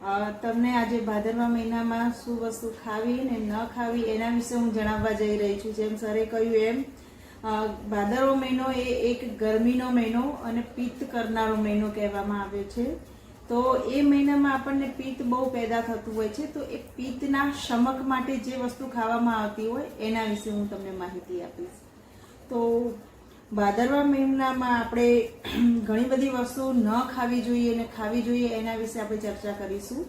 તમને આજે ભાદરવા મહિનામાં શું વસ્તુ ખાવી ને ન ખાવી એના વિશે હું જણાવવા જઈ રહી છું. જેમ સરે કહ્યું એમ ભાદરવો મહિનો એ એક ગરમીનો મહિનો અને પિત્ત કરનારો મહિનો કહેવામાં આવે છે. તો એ મહિનામાં આપણને પિત્ત બહુ પેદા થતું હોય છે. તો એ પિત્તના શમક માટે જે વસ્તુ ખાવામાં આવતી હોય એના વિશે હું તમને માહિતી આપીશ. તો ભાદરવા મહિનામાં આપણે ઘણી બધી વસ્તુ ન ખાવી જોઈએ અને ખાવી જોઈએ એના વિશે આપણે ચર્ચા કરીશું.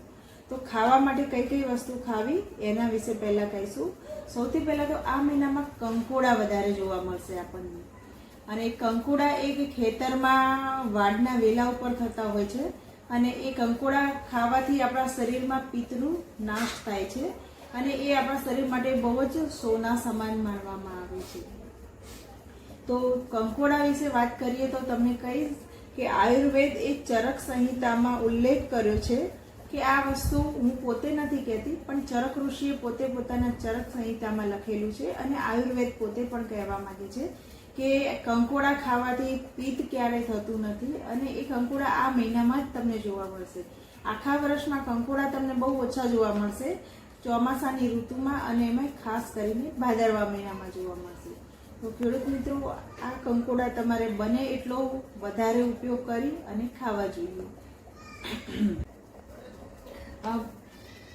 તો ખાવા માટે કઈ કઈ વસ્તુ ખાવી એના વિશે પહેલા કહીશું. સૌથી પહેલા તો આ મહિનામાં કંકોડા વધારે જોવા મળશે આપણને. અને કંકોડા એક ખેતરમાં વાડના વેલા ઉપર થતા હોય છે અને એ કંકોડા ખાવાથી આપણા શરીરમાં પિત્તનું નાશ થાય છે અને એ આપણા શરીર માટે બહુ જ સોના સમાન માનવામાં આવે છે. તો કંકોડા વિશે વાત કરીએ તો તમને કહીશ કે આયુર્વેદ એ ચરક સંહિતામાં ઉલ્લેખ કર્યો છે કે આ વસ્તુ હું પોતે નથી કહેતી, પણ ચરક ઋષિએ પોતે પોતાના ચરક સંહિતામાં લખેલું છે અને આયુર્વેદ પોતે પણ કહેવા માંગે છે કે કંકોડા ખાવાથી પિત્ત ક્યારેય થતું નથી અને એ કંકોડા આ મહિનામાં જ તમને જોવા મળશે. આખા વર્ષમાં કંકોડા તમને બહુ ઓછા જોવા મળશે, ચોમાસાની ઋતુમાં અને એમાં ખાસ કરીને ભાદરવા મહિનામાં જોવા મળશે. તો ખેડૂત મિત્રો, આ કંકોડા તમારે બને એટલો વધારે ઉપયોગ કરી અને ખાવા જોઈએ.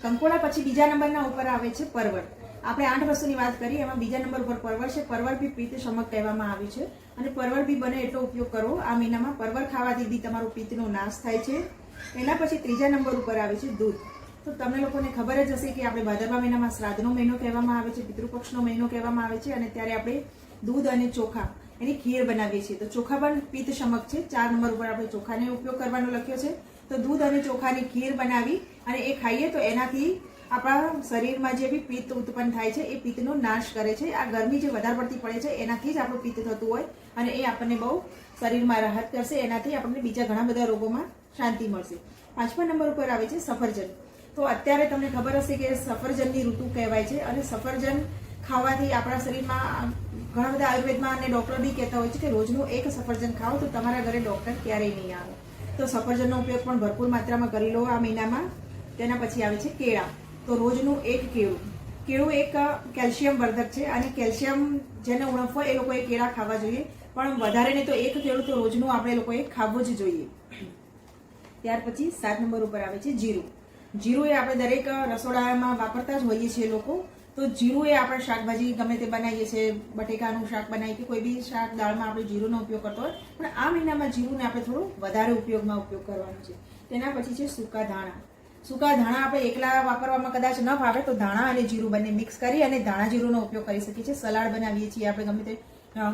કંકોડા પછી બીજા નંબરના ઉપર આવે છે પરવળ. આપણે 8 વસ્તુની વાત કરી, એમાં બીજા નંબર ઉપર પરવળ છે. પરવળ બી પિત્ત શમક કહેવામાં આવ્યું છે અને પરવળ બી બને એટલો ઉપયોગ કરવો આ મહિનામાં. પરવળ ખાવાથી બી તમારું પિત્તનો નાશ થાય છે. એના પછી ત્રીજા નંબર ઉપર આવે છે દૂધ. તો તમને લોકોને ખબર જ હશે કે આપણે ભાદરવા મહિનામાં શ્રાદ્ધનો મહિનો કહેવામાં આવે છે, પિતૃપક્ષનો મહિનો કહેવામાં આવે છે અને ત્યારે આપણે દૂધ અને ચોખા એની ખીર બનાવીએ છીએ. તો ચોખા પણ પિત્ત શમક છે. 4 નંબર ઉપર આપણે ચોખાનો ઉપયોગ કરવાનો લખ્યો છે. તો દૂધ અને ચોખાની ખીર બનાવી અને એ ખાઈએ તો એનાથી આપણા શરીરમાં જે બી પિત્ત ઉત્પન્ન થાય છે એ પિત્તનો નાશ કરે છે. આ ગરમી જે વધારે પડતી પડે છે એનાથી જ આપણું પિત્ત થતું હોય અને એ આપણને બહુ શરીરમાં રાહત કરશે. એનાથી આપણને બીજા ઘણા બધા રોગોમાં શાંતિ મળશે. 5મા નંબર ઉપર આવે છે સફરજન. તો અત્યારે તમને ખબર હશે કે સફરજનની ઋતુ કહેવાય છે અને સફરજન ખાવાથી આપણા શરીરમાં ઘણા બધા આયુર્વેદમાં અને ડોક્ટર બી કહેતા હોય છે કે રોજનું એક સફરજન ખાઓ તો તમારા ઘરે ડોક્ટર ક્યારેય નહીં આવે. તો સફરજનનો ઉપયોગ પણ ભરપૂર માત્રામાં કરી લો આ મહિનામાં. તેના પછી આવે છે કેળા. તો રોજનું એક કેળું. કેળું એક કેલ્શિયમ વર્ધક છે અને કેલ્શિયમ જેને ઉણપ હોય એ લોકોએ કેળા ખાવા જોઈએ, પણ વધારે નહીં તો એક કેળું તો રોજનું આપણે લોકોએ ખાવું જ જોઈએ. ત્યાર પછી 7 નંબર ઉપર આવે છે જીરું. જીરું એ આપણે દરેક રસોડામાં વાપરતા જ હોઈએ છીએ લોકો. તો જીરું એ આપણે શાકભાજી ગમે તે બનાવીએ છીએ, બટેકાનું શાક બનાવીએ કે કોઈ બી શાક દાળમાં આપણે જીરુંનો ઉપયોગ કરતો હોય, પણ આ મહિનામાં જીરુંને આપણે થોડું વધારે ઉપયોગ કરવાનો છે. તેના પછી છે સૂકા ધાણા. સૂકા ધાણા આપણે એકલા વાપરવામાં કદાચ ન ફાવે તો ધાણા અને જીરું બંને મિક્સ કરી અને ધાણા જીરુંનો ઉપયોગ કરી શકીએ છીએ. સલાડ બનાવીએ છીએ આપણે, ગમે તે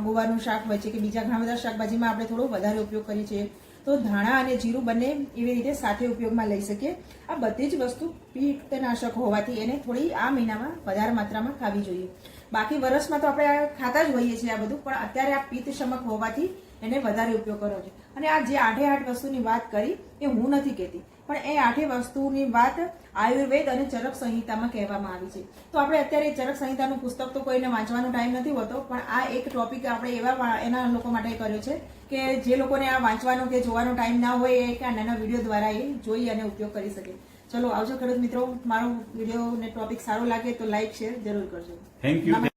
ગોવાનું શાક હોય છે કે બીજા ઘણા બધા શાકભાજીમાં આપણે થોડો વધારે ઉપયોગ કરીએ છીએ. તો ધાણા અને જીરું બંને એવી રીતે સાથે ઉપયોગમાં લઈ શકીએ. આ બધી જ વસ્તુ પિત્તનાશક હોવાથી એને થોડી આ મહિનામાં વધારે માત્રામાં ખાવી જોઈએ. બાકી વર્ષમાં તો આપણે ખાતા જ હોઈએ છીએ આ બધું, પણ અત્યારે આ પિત્ત શમક હોવાથી એને વધારે ઉપયોગ કરવો છે. અને આ જે 8 વસ્તુની વાત કરી એ હું નથી કહેતી, પણ એ 8 વસ્તુની વાત આયુર્વેદ અને ચરક સંહિતામાં કહેવામાં આવી છે. તો આપણે અત્યારે ચરક સંહિતાનું પુસ્તક તો કોઈને વાંચવાનો ટાઈમ નથી હોતો, પણ આ એક ટોપિક આપણે એના લોકો માટે કર્યો છે કે જે લોકોને આ વાંચવાનો કે જોવાનો ટાઈમ ના હોય એ કે આ નાના વિડીયો દ્વારા એ જોઈ અને ઉપયોગ કરી શકે. ચલો આવજો ખેડૂત મિત્રો. મારો વિડીયો ને ટોપિક સારો લાગે તો લાઈક શેર જરૂર કરજો. Thank you.